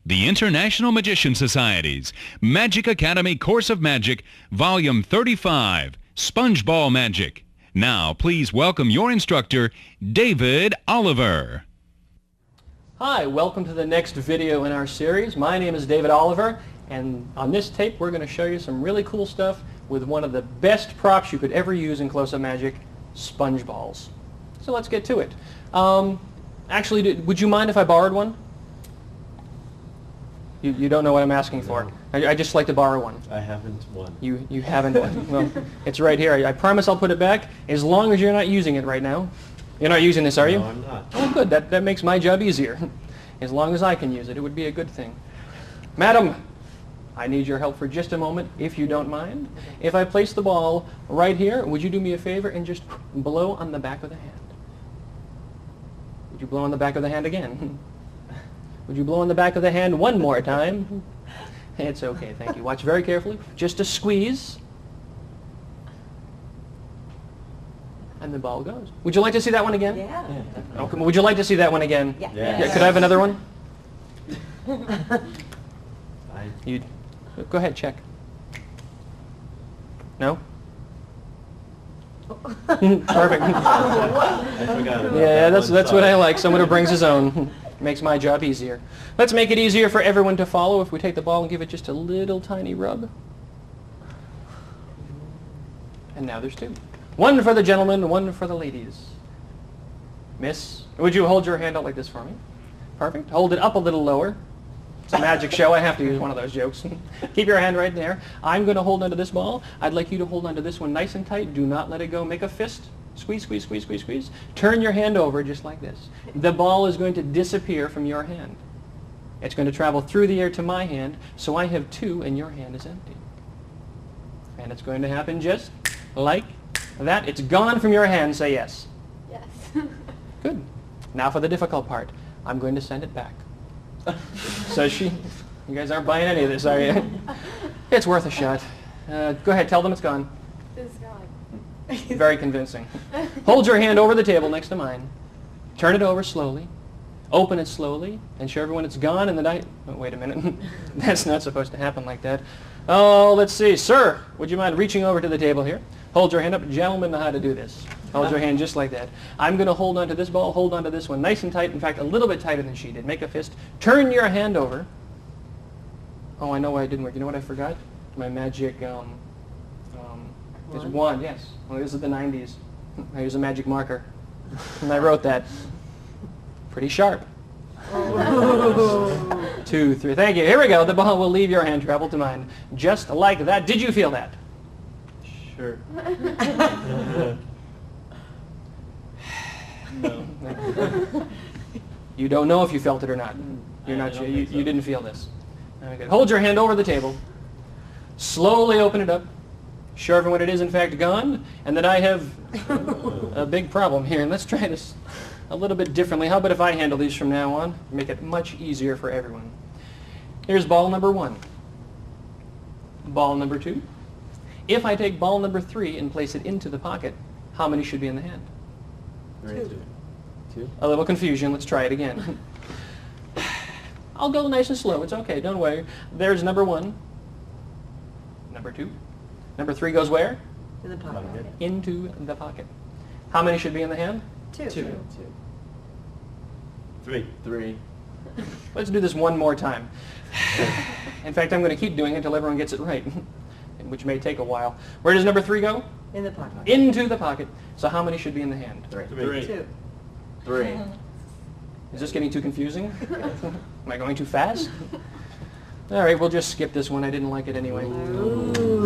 The International Magician Society's Magic Academy Course of Magic, Volume 35, Sponge-Ball Magic. Now, please welcome your instructor, David Oliver. Hi, welcome to the next video in our series. My name is David Oliver, and on this tape we're going to show you some really cool stuff with one of the best props you could ever use in close-up magic, sponge balls. So let's get to it. Actually, would you mind if I borrowed one? You don't know what I'm asking for. I just like to borrow one. I haven't one. You haven't one. Well, it's right here. I promise I'll put it back as long as you're not using it right now. You're not using this, are you? No, I'm not. Oh, good. That makes my job easier. As long as I can use it, it would be a good thing. Madam, I need your help for just a moment, if you don't mind. If I place the ball right here, would you do me a favor and just blow on the back of the hand? Would you blow on the back of the hand again? Would you blow on the back of the hand one more time? It's okay, thank you. Watch very carefully. Just a squeeze. And the ball goes. Would you like to see that one again? Yeah. Okay. Would you like to see that one again? Yeah. Yes. Yeah, could I have another one? I Go ahead, check. No? Perfect. forgot about Yeah, that that's what I like. Someone who brings his own. Makes my job easier. Let's make it easier for everyone to follow if we take the ball and give it just a little tiny rub. And now there's two. One for the gentlemen, one for the ladies. Miss, would you hold your hand out like this for me? Perfect. Hold it up a little lower. It's a magic show. I have to use one of those jokes. Keep your hand right there. I'm going to hold onto this ball. I'd like you to hold onto this one nice and tight. Do not let it go. Make a fist. Squeeze, squeeze, squeeze, squeeze, squeeze. Turn your hand over just like this. The ball is going to disappear from your hand. It's going to travel through the air to my hand, so I have two and your hand is empty. And it's going to happen just like that. It's gone from your hand. Say yes. Yes. Good. Now for the difficult part. I'm going to send it back. So you guys aren't buying any of this, are you? It's worth a shot. Go ahead, tell them it's gone. It's gone. Very convincing. Hold your hand over the table next to mine. Turn it over slowly. Open it slowly and show everyone it's gone and the oh, wait a minute. That's not supposed to happen like that. Oh, let's see. Sir, would you mind reaching over to the table here? Hold your hand up. Gentlemen know how to do this. Hold your hand just like that. I'm going to hold onto this ball, hold onto this one nice and tight. In fact, a little bit tighter than she did. Make a fist. Turn your hand over. Oh, I know why it didn't work. You know what I forgot? My magic, there's one, yes. Well, this is the 90s. I use a magic marker. And I wrote that. Pretty sharp. 2, 3. Thank you. Here we go. The ball will leave your hand, travel to mine. Just like that. Did you feel that? Sure. No. You don't know if you felt it or not. You're not sure. You didn't feel this. Very good. Hold your hand over the table. Slowly open it up. Show everyone it is in fact gone, and that I have a big problem here. And let's try this a little bit differently. How about if I handle these from now on? Make it much easier for everyone. Here's ball number 1. Ball number 2. If I take ball number 3 and place it into the pocket, how many should be in the hand? 2. A little confusion. Let's try it again. I'll go nice and slow. It's okay. Don't worry. There's number 1. Number 2. Number 3 goes where? In the pocket. Into the pocket. How many should be in the hand? 2. 3. Let's do this one more time. In fact, I'm going to keep doing it until everyone gets it right, which may take a while. Where does number 3 go? In the pocket. Into the pocket. So how many should be in the hand? 3. 2. 3. Is this getting too confusing? Am I going too fast? All right, we'll just skip this one. I didn't like it anyway. Ooh.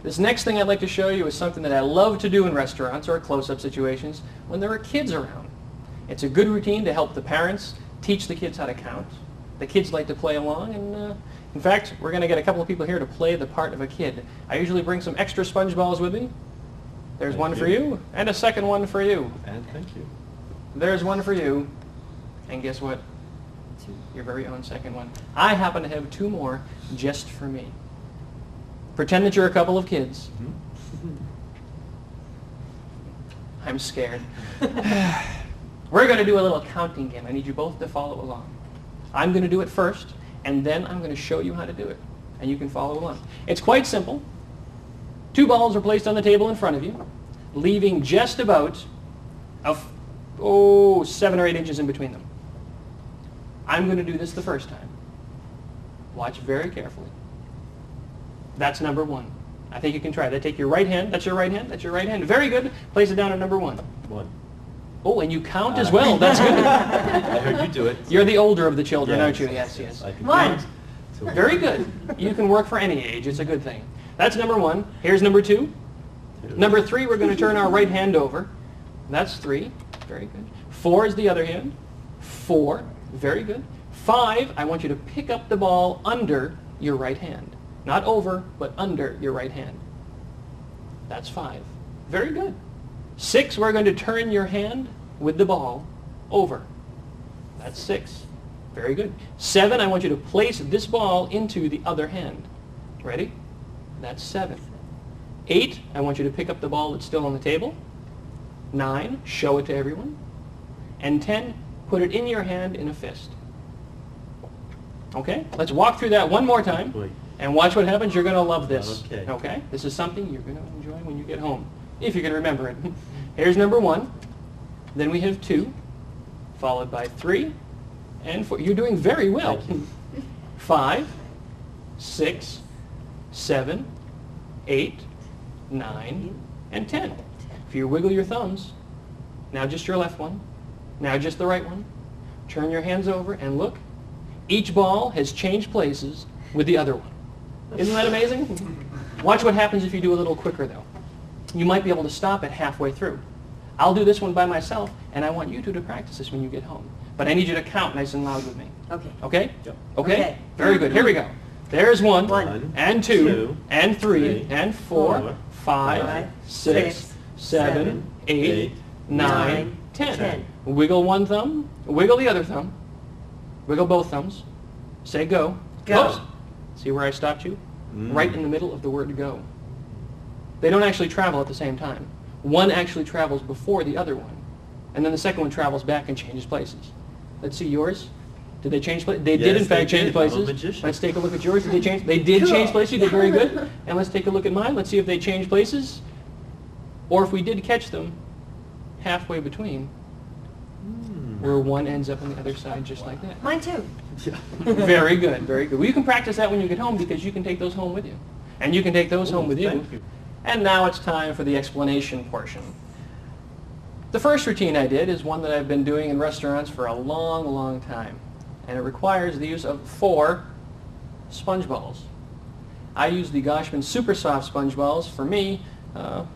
This next thing I'd like to show you is something that I love to do in restaurants or close-up situations when there are kids around. It's a good routine to help the parents teach the kids how to count. The kids like to play along, and in fact, we're going to get a couple of people here to play the part of a kid. I usually bring some extra sponge balls with me. There's one for you, and a second one for you. And thank you. There's one for you, and guess what? Your very own second one. I happen to have 2 more just for me. Pretend that you're a couple of kids. I'm scared. We're going to do a little counting game. I need you both to follow along. I'm going to do it first, and then I'm going to show you how to do it. And you can follow along. It's quite simple. 2 balls are placed on the table in front of you, leaving just about 7 or 8 inches in between them. I'm going to do this the first time. Watch very carefully. That's number 1. I think you can try that. Take your right hand. That's your right hand. That's your right hand. Very good. Place it down at number 1. 1. Oh, and you count as well. That's good. I heard you do it. You're the older of the children, Yes, aren't you? Yes, yes. I can One. count. So- Very good. You can work for any age. It's a good thing. That's number 1. Here's number 2. Number 3, we're going to turn our right hand over. That's 3. Very good. 4 is the other hand. 4. Very good. 5, I want you to pick up the ball under your right hand. Not over, but under your right hand. That's 5. Very good. 6, we're going to turn your hand with the ball over. That's 6. Very good. 7, I want you to place this ball into the other hand. Ready? That's 7. 8, I want you to pick up the ball that's still on the table. 9, show it to everyone. And 10, put it in your hand in a fist. Okay? Let's walk through that one more time. Boy. And watch what happens. You're going to love this. Okay. Okay? This is something you're going to enjoy when you get home, if you can remember it. Here's number 1. Then we have 2, followed by 3, and 4. You're doing very well. Thank you. 5, 6, 7, 8, 9, and 10. If you wiggle your thumbs, now just your left one, now just the right one, turn your hands over and look. Each ball has changed places with the other one. Isn't that amazing? Watch what happens if you do a little quicker, though. You might be able to stop it halfway through. I'll do this one by myself, and I want you two to practice this when you get home. But I need you to count nice and loud with me. Okay. Okay? Yep. Okay? Okay. Very good. Here we go. There's 1, One. and 2, Two, and 3, three, and 4, four, 5, five, 6, six, 7, 8, eight, 9, nine, 10. 10. Wiggle one thumb, wiggle the other thumb, wiggle both thumbs. Say go. Go. Oops. See where I stopped you? Right in the middle of the word go. They don't actually travel at the same time. One actually travels before the other one. And then the second one travels back and changes places. Let's see yours. Did they change places? They did, Yes, in fact, they change did. I'm a places. magician. Let's take a look at yours. Did they change? They did change places. You did very good. And let's take a look at mine. Let's see if they changed places. Or if we did catch them halfway between, where one ends up on the other side just like that. Mine too. Very good, very good. Well, you can practice that when you get home because you can take those home with you. And you can take those home with you. Thank you. And now it's time for the explanation portion. The first routine I did is one that I've been doing in restaurants for a long, long time. And it requires the use of 4 sponge balls. I use the Goshman Super Soft sponge balls. For me,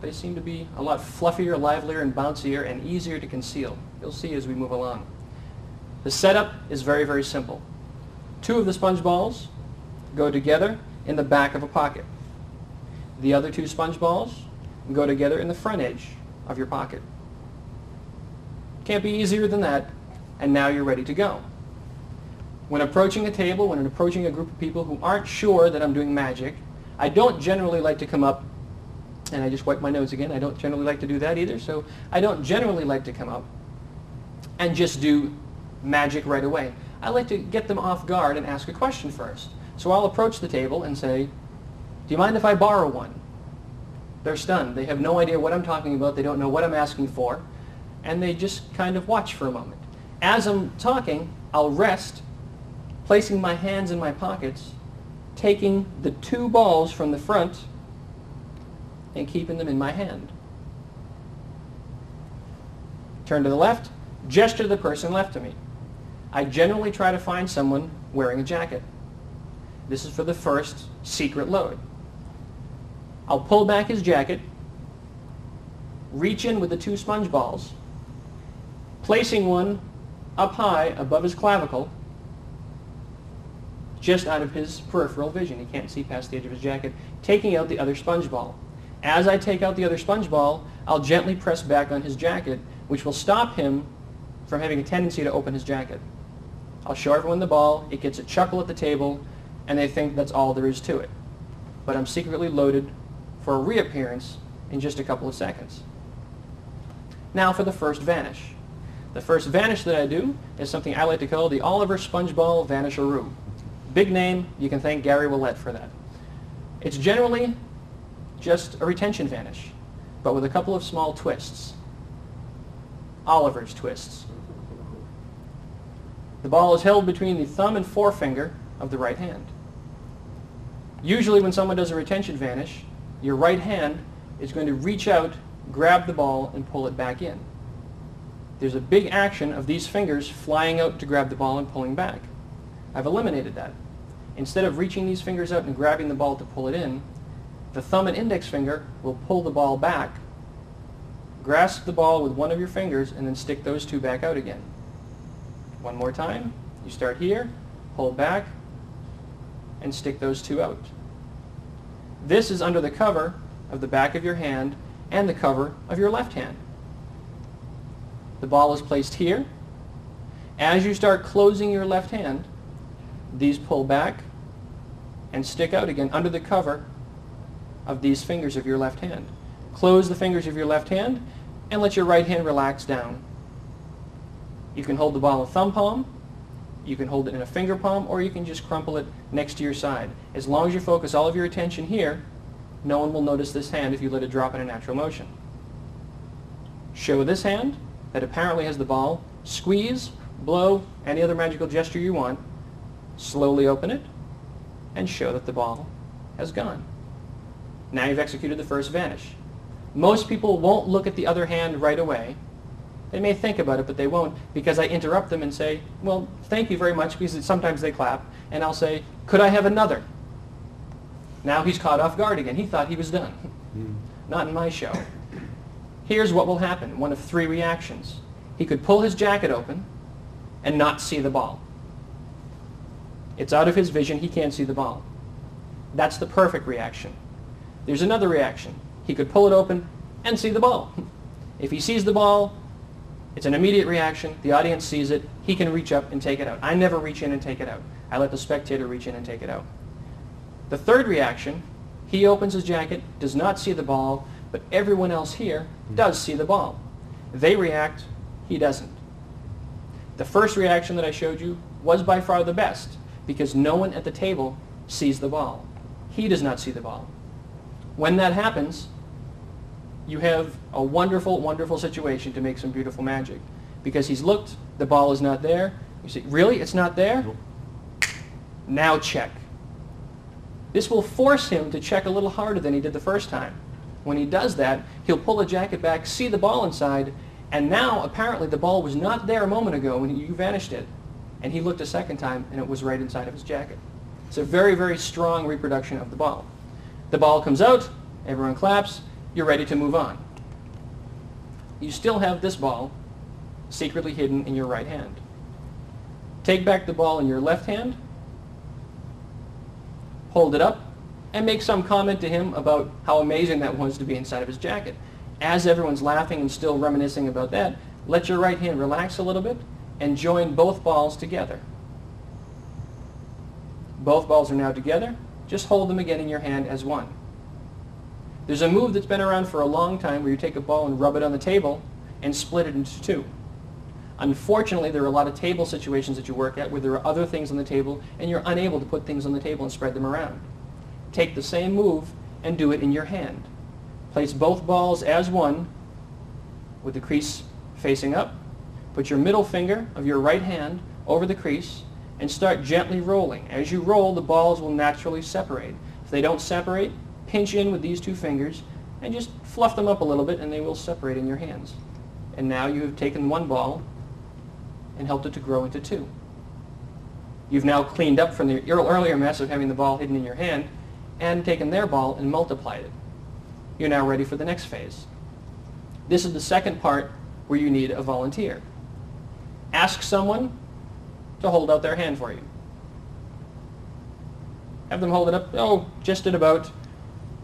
they seem to be a lot fluffier, livelier, and bouncier, and easier to conceal. You'll see as we move along. The setup is very, very simple. 2 of the sponge balls go together in the back of a pocket. The other 2 sponge balls go together in the front edge of your pocket. Can't be easier than that, and now you're ready to go. When approaching a table, when approaching a group of people who aren't sure that I'm doing magic, I don't generally like to come up, and I just wipe my nose again, I don't generally like to do that either, so I don't generally like to come up and just do magic right away. I like to get them off guard and ask a question first. So I'll approach the table and say, do you mind if I borrow one? They're stunned. They have no idea what I'm talking about. They don't know what I'm asking for. And they just kind of watch for a moment. As I'm talking, I'll rest, placing my hands in my pockets, taking the 2 balls from the front and keeping them in my hand. Turn to the left, gesture to the person left of me. I generally try to find someone wearing a jacket. This is for the first secret load. I'll pull back his jacket, reach in with the 2 sponge balls, placing one up high above his clavicle, just out of his peripheral vision. He can't see past the edge of his jacket, taking out the other sponge ball. As I take out the other sponge ball, I'll gently press back on his jacket, which will stop him from having a tendency to open his jacket. I'll show everyone the ball, it gets a chuckle at the table, and they think that's all there is to it. But I'm secretly loaded for a reappearance in just a couple of seconds. Now for the first vanish. The first vanish that I do is something I like to call the Oliver Spongeball Vanisharoo. Big name, you can thank Gary Willett for that. It's generally just a retention vanish, but with a couple of small twists. Oliver's twists. The ball is held between the thumb and forefinger of the right hand. Usually when someone does a retention vanish, your right hand is going to reach out, grab the ball, and pull it back in. There's a big action of these fingers flying out to grab the ball and pulling back. I've eliminated that. Instead of reaching these fingers out and grabbing the ball to pull it in, the thumb and index finger will pull the ball back, grasp the ball with one of your fingers, and then stick those two back out again. One more time. You start here, pull back, and stick those two out. This is under the cover of the back of your hand and the cover of your left hand. The ball is placed here. As you start closing your left hand, these pull back and stick out again under the cover of these fingers of your left hand. Close the fingers of your left hand and let your right hand relax down. You can hold the ball in a thumb palm, you can hold it in a finger palm, or you can just crumple it next to your side. As long as you focus all of your attention here, no one will notice this hand if you let it drop in a natural motion. Show this hand that apparently has the ball, squeeze, blow, any other magical gesture you want, slowly open it, and show that the ball has gone. Now you've executed the first vanish. Most people won't look at the other hand right away. They may think about it, but they won't, because I interrupt them and say, well, thank you very much, because sometimes they clap, and I'll say, could I have another? Now he's caught off guard again. He thought he was done. Not in my show. Here's what will happen, one of three reactions. He could pull his jacket open and not see the ball. It's out of his vision, he can't see the ball. That's the perfect reaction. There's another reaction. He could pull it open and see the ball. If he sees the ball, it's an immediate reaction, the audience sees it, he can reach up and take it out. I never reach in and take it out. I let the spectator reach in and take it out. The third reaction, he opens his jacket, does not see the ball, but everyone else here does see the ball. They react, he doesn't. The first reaction that I showed you was by far the best, because no one at the table sees the ball. He does not see the ball. When that happens, you have a wonderful, wonderful situation to make some beautiful magic. Because he's looked, the ball is not there. You say, really? It's not there? Nope. Now check. This will force him to check a little harder than he did the first time. When he does that, he'll pull the jacket back, see the ball inside, and now apparently the ball was not there a moment ago when you vanished it. And he looked a second time and it was right inside of his jacket. It's a very, very strong reproduction of the ball. The ball comes out, everyone claps, you're ready to move on. You still have this ball secretly hidden in your right hand. Take back the ball in your left hand, hold it up, and make some comment to him about how amazing that was to be inside of his jacket. As everyone's laughing and still reminiscing about that, let your right hand relax a little bit and join both balls together. Both balls are now together. Just hold them again in your hand as one. There's a move that's been around for a long time where you take a ball and rub it on the table and split it into two. Unfortunately, there are a lot of table situations that you work at where there are other things on the table and you're unable to put things on the table and spread them around. Take the same move and do it in your hand. Place both balls as one with the crease facing up. Put your middle finger of your right hand over the crease and start gently rolling. As you roll, the balls will naturally separate. If they don't separate, pinch in with these two fingers and just fluff them up a little bit and they will separate in your hands. And now you have taken one ball and helped it to grow into two. You've now cleaned up from the earlier mess of having the ball hidden in your hand and taken their ball and multiplied it. You're now ready for the next phase. This is the second part where you need a volunteer. Ask someone to hold out their hand for you. Have them hold it up, just at about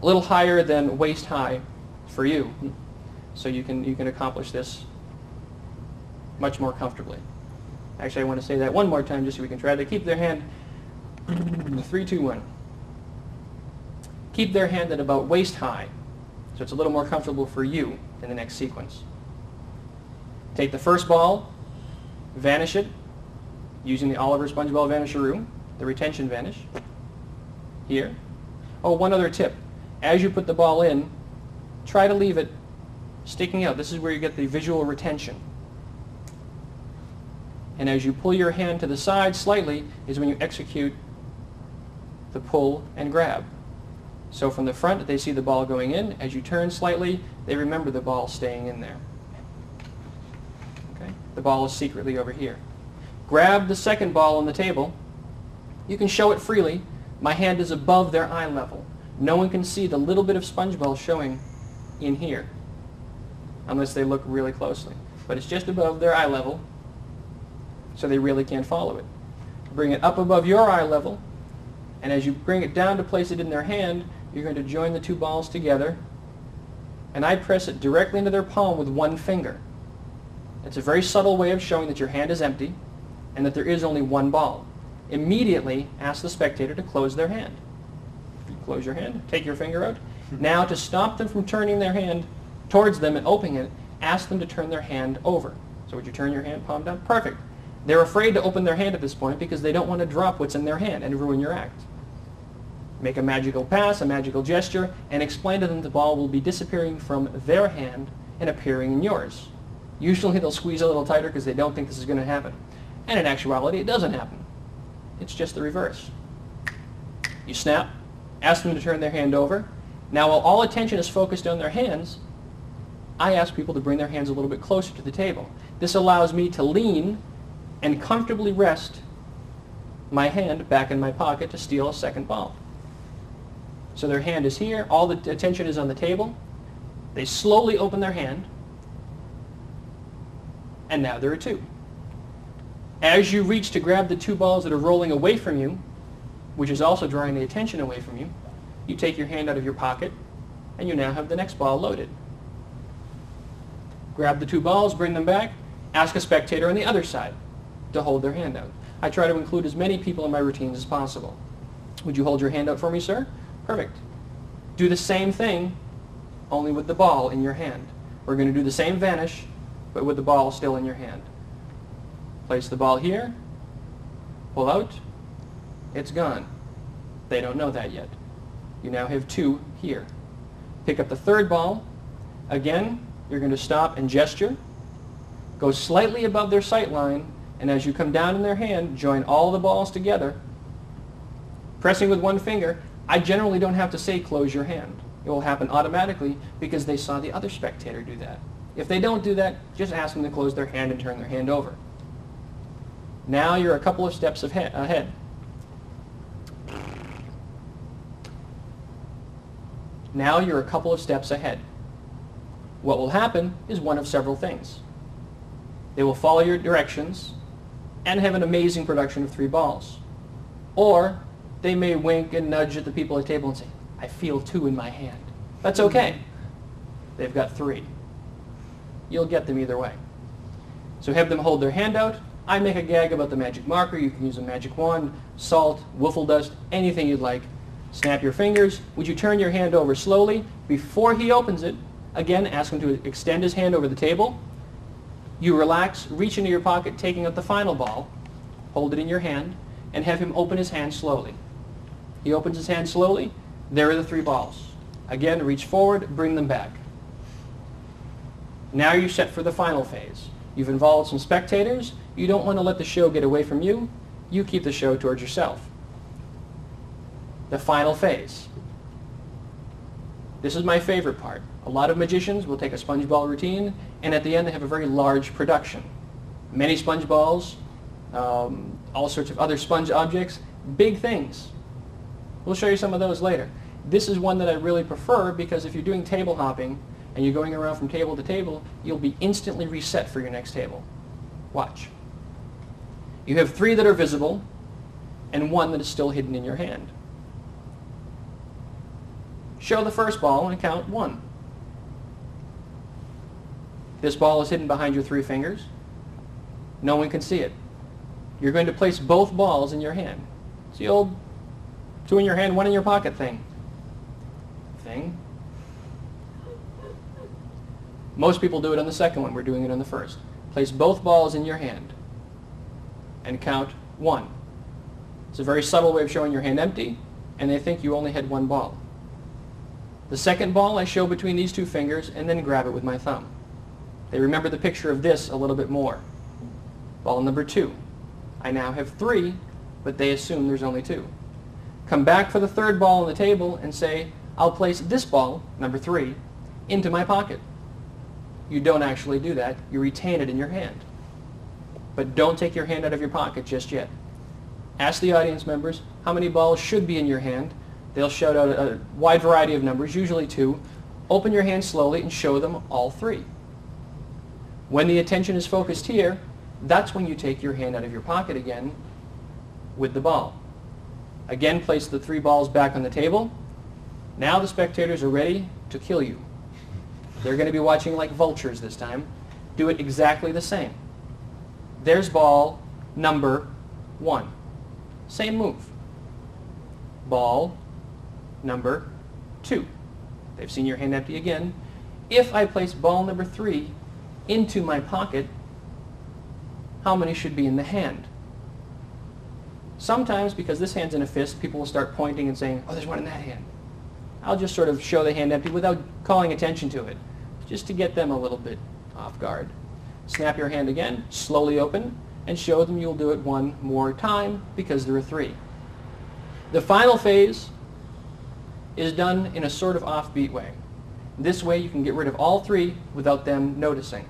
a little higher than waist high for you. So you can accomplish this much more comfortably. Actually, I want to say that one more time just so we can try to keep their hand 3, 2, 1. Keep their hand at about waist high so it's a little more comfortable for you in the next sequence. Take the first ball Vanish it using the Oliver Sponge Ball Vanisheroo, the retention vanish. Here. Oh, one other tip. As you put the ball in, try to leave it sticking out. This is where you get the visual retention. And as you pull your hand to the side slightly is when you execute the pull and grab. So from the front, they see the ball going in. As you turn slightly, they remember the ball staying in there. Okay? The ball is secretly over here. Grab the second ball on the table. You can show it freely. My hand is above their eye level. No one can see the little bit of sponge ball showing in here, unless they look really closely. But it's just above their eye level, so they really can't follow it. Bring it up above your eye level, and as you bring it down to place it in their hand, you're going to join the two balls together, and I press it directly into their palm with one finger. It's a very subtle way of showing that your hand is empty and that there is only one ball. Immediately ask the spectator to close their hand. You close your hand, take your finger out. Now to stop them from turning their hand towards them and opening it, ask them to turn their hand over. So would you turn your hand palm down? Perfect. They're afraid to open their hand at this point because they don't want to drop what's in their hand and ruin your act. Make a magical pass, a magical gesture, and explain to them the ball will be disappearing from their hand and appearing in yours. Usually they'll squeeze a little tighter because they don't think this is going to happen. And in actuality, it doesn't happen. It's just the reverse. You snap, ask them to turn their hand over. Now while all attention is focused on their hands, I ask people to bring their hands a little bit closer to the table. This allows me to lean and comfortably rest my hand back in my pocket to steal a second ball. So their hand is here, all the attention is on the table. They slowly open their hand, and now there are two. As you reach to grab the two balls that are rolling away from you, which is also drawing the attention away from you, you take your hand out of your pocket, and you now have the next ball loaded. Grab the two balls, bring them back, ask a spectator on the other side to hold their hand out. I try to include as many people in my routines as possible. Would you hold your hand out for me, sir? Perfect. Do the same thing, only with the ball in your hand. We're going to do the same vanish, but with the ball still in your hand. Place the ball here, pull out, it's gone. They don't know that yet. You now have two here. Pick up the third ball. Again, you're going to stop and gesture. Go slightly above their sight line, and as you come down in their hand, join all the balls together. Pressing with one finger, I generally don't have to say close your hand. It will happen automatically because they saw the other spectator do that. If they don't do that, just ask them to close their hand and turn their hand over. Now you're a couple of steps ahead. Now you're a couple of steps ahead. What will happen is one of several things. They will follow your directions and have an amazing production of three balls. Or they may wink and nudge at the people at the table and say, I feel two in my hand. That's okay. They've got three. You'll get them either way. So have them hold their hand out. I make a gag about the magic marker. You can use a magic wand, salt, wiffle dust, anything you'd like. Snap your fingers. Would you turn your hand over slowly? Before he opens it, again, ask him to extend his hand over the table. You relax, reach into your pocket, taking out the final ball, hold it in your hand, and have him open his hand slowly. He opens his hand slowly. There are the three balls. Again, reach forward, bring them back. Now you're set for the final phase. You've involved some spectators. You don't want to let the show get away from you. You keep the show towards yourself. The final phase. This is my favorite part. A lot of magicians will take a sponge ball routine, and at the end they have a very large production. Many sponge balls, all sorts of other sponge objects, big things. We'll show you some of those later. This is one that I really prefer because if you're doing table hopping and you're going around from table to table, you'll be instantly reset for your next table. Watch. You have three that are visible and one that is still hidden in your hand. Show the first ball and count 1. This ball is hidden behind your 3 fingers. No one can see it. You're going to place both balls in your hand. It's the old 2 in your hand, 1 in your pocket thing. Most people do it on the second one. We're doing it on the first. Place both balls in your hand. and count 1. It's a very subtle way of showing your hand empty, and they think you only had one ball. The second ball I show between these two fingers and then grab it with my thumb. They remember the picture of this a little bit more. Ball number 2. I now have 3, but they assume there's only 2. Come back for the third ball on the table and say, I'll place this ball, number 3, into my pocket. You don't actually do that. You retain it in your hand. But don't take your hand out of your pocket just yet. Ask the audience members how many balls should be in your hand. They'll shout out a wide variety of numbers, usually 2. Open your hand slowly and show them all 3. When the attention is focused here, that's when you take your hand out of your pocket again with the ball. Again, place the 3 balls back on the table. Now the spectators are ready to kill you. They're going to be watching like vultures this time. Do it exactly the same. There's ball number 1. Same move. Ball number 2. They've seen your hand empty again. If I place ball number 3 into my pocket, how many should be in the hand? Sometimes, because this hand's in a fist, people will start pointing and saying, oh, there's one in that hand. I'll just sort of show the hand empty without calling attention to it, just to get them a little bit off guard. Snap your hand again, slowly open, and show them you'll do it one more time because there are 3. The final phase is done in a sort of offbeat way. This way you can get rid of all 3 without them noticing.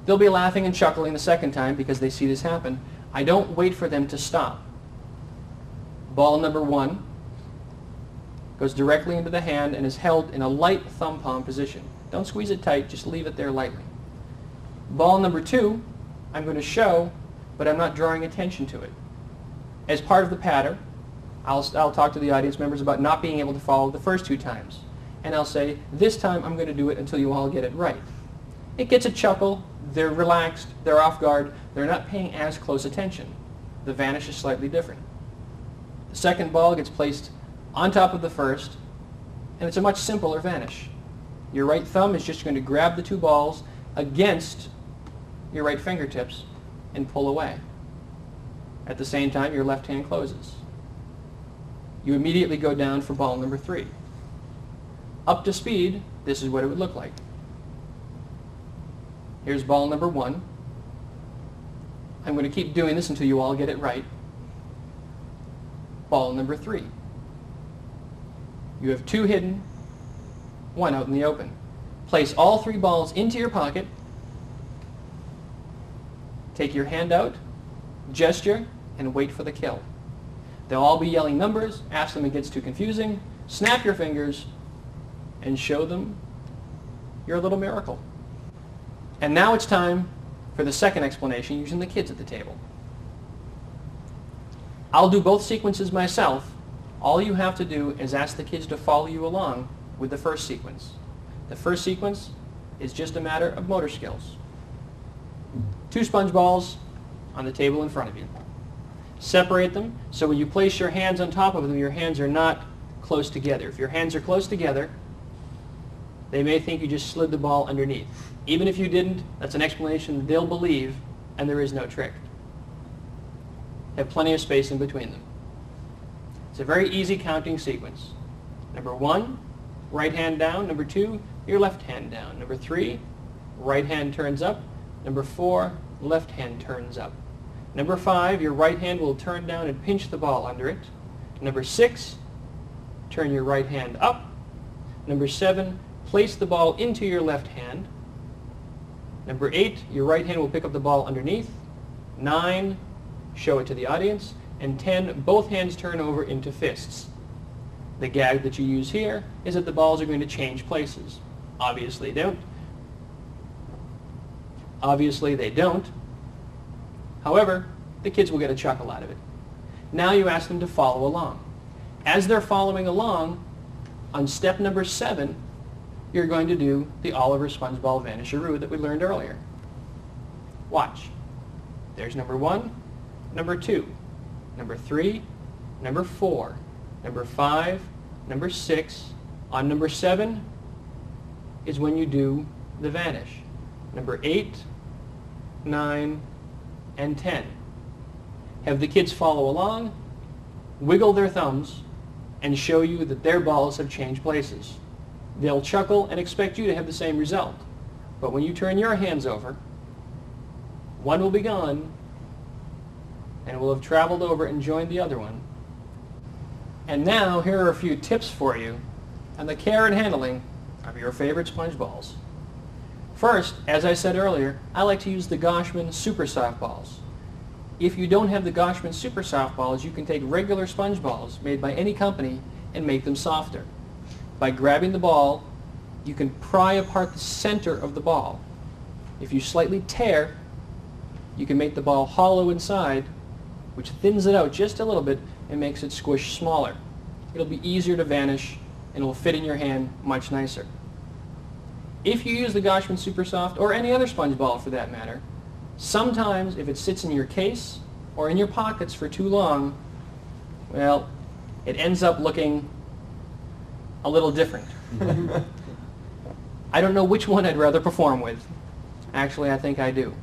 They'll be laughing and chuckling the second time because they see this happen. I don't wait for them to stop. Ball number 1 goes directly into the hand and is held in a light thumb palm position. Don't squeeze it tight, just leave it there lightly. Ball number 2, I'm going to show, but I'm not drawing attention to it. As part of the patter, I'll talk to the audience members about not being able to follow the first 2 times. And I'll say, this time I'm going to do it until you all get it right. It gets a chuckle, they're relaxed, they're off guard, they're not paying as close attention. The vanish is slightly different. The second ball gets placed on top of the first, and it's a much simpler vanish. Your right thumb is just going to grab the 2 balls against your right fingertips and pull away. At the same time, your left hand closes. You immediately go down for ball number 3. Up to speed, this is what it would look like. Here's ball number 1. I'm going to keep doing this until you all get it right. Ball number 3. You have 2 hidden, 1 out in the open. Place all 3 balls into your pocket. Take your hand out, gesture, and wait for the kill. They'll all be yelling numbers. Ask them if it gets too confusing. Snap your fingers and show them your little miracle. And now it's time for the second explanation using the kids at the table. I'll do both sequences myself. All you have to do is ask the kids to follow you along with the first sequence. The first sequence is just a matter of motor skills. 2 sponge balls on the table in front of you. Separate them so when you place your hands on top of them, your hands are not close together. If your hands are close together, they may think you just slid the ball underneath. Even if you didn't, that's an explanation they'll believe, and there is no trick. Have plenty of space in between them. It's a very easy counting sequence. Number 1, right hand down. Number 2, your left hand down. Number 3, right hand turns up. Number 4, left hand turns up. Number 5, your right hand will turn down and pinch the ball under it. Number 6, turn your right hand up. Number 7, place the ball into your left hand. Number 8, your right hand will pick up the ball underneath. 9, show it to the audience. And 10, both hands turn over into fists. The gag that you use here is that the balls are going to change places. Obviously they don't. Obviously they don't. However, the kids will get a chuckle out of it. Now you ask them to follow along. As they're following along, on step number 7, you're going to do the Oliver Spongeball Vanisheroo that we learned earlier. Watch. There's number 1, number 2, number 3, number 4, number 5, number 6. On number 7 is when you do the vanish. Number 8, 9, and 10. have the kids follow along, wiggle their thumbs, and show you that their balls have changed places. They'll chuckle and expect you to have the same result. But when you turn your hands over, one will be gone and will have traveled over and joined the other one. And now here are a few tips for you on the care and handling of your favorite sponge balls. First, as I said earlier, I like to use the Goshman Super Soft Balls. If you don't have the Goshman Super Soft Balls, you can take regular sponge balls made by any company and make them softer. By grabbing the ball, you can pry apart the center of the ball. If you slightly tear, you can make the ball hollow inside, which thins it out just a little bit and makes it squish smaller. It'll be easier to vanish and it will fit in your hand much nicer. If you use the Goshman Super Soft, or any other sponge ball for that matter, sometimes if it sits in your case or in your pockets for too long, well, it ends up looking a little different. I don't know which one I'd rather perform with. Actually, I think I do.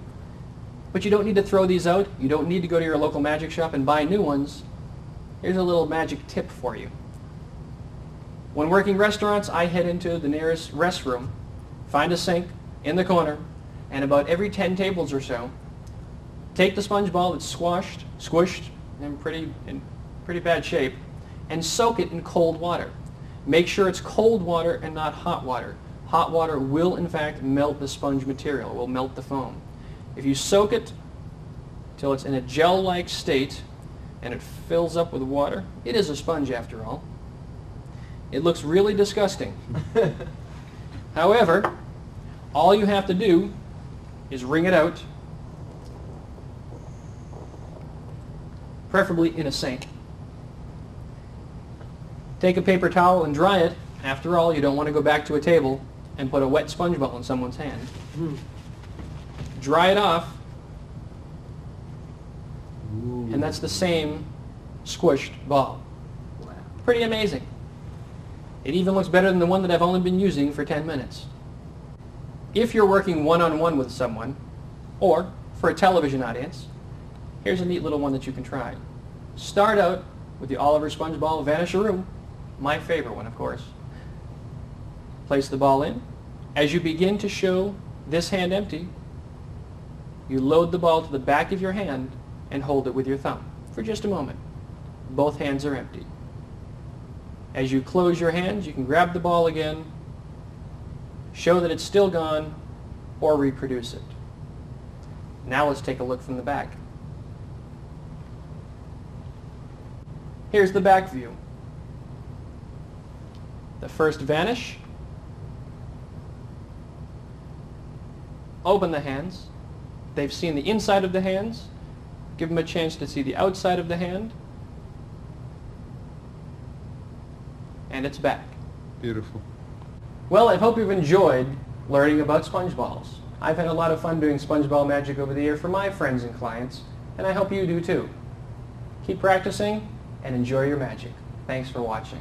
But you don't need to throw these out. You don't need to go to your local magic shop and buy new ones. Here's a little magic tip for you. When working restaurants, I head into the nearest restroom, find a sink in the corner, and about every 10 tables or so, take the sponge ball that's squished in pretty bad shape, and soak it in cold water. Make sure it's cold water and not hot water. Hot water will in fact melt the sponge material, will melt the foam. If you soak it till it's in a gel-like state and it fills up with water, it is a sponge after all. It looks really disgusting. However, all you have to do is wring it out, preferably in a sink. Take a paper towel and dry it. After all, you don't want to go back to a table and put a wet sponge ball in someone's hand. Dry it off, and that's the same squished ball. Wow. Pretty amazing. It even looks better than the one that I've only been using for 10 minutes. If you're working one-on-one with someone, or for a television audience, here's a neat little one that you can try. Start out with the Oliver Sponge Ball Vanish-A-Room, my favorite one, of course. Place the ball in. As you begin to show this hand empty, you load the ball to the back of your hand and hold it with your thumb for just a moment. Both hands are empty. As you close your hands, you can grab the ball again, show that it's still gone, or reproduce it. Now let's take a look from the back. Here's the back view. The first vanish. Open the hands. They've seen the inside of the hands. Give them a chance to see the outside of the hand. And it's back. Beautiful. Well, I hope you've enjoyed learning about sponge balls. I've had a lot of fun doing sponge ball magic over the year for my friends and clients, and I hope you do too. Keep practicing and enjoy your magic. Thanks for watching.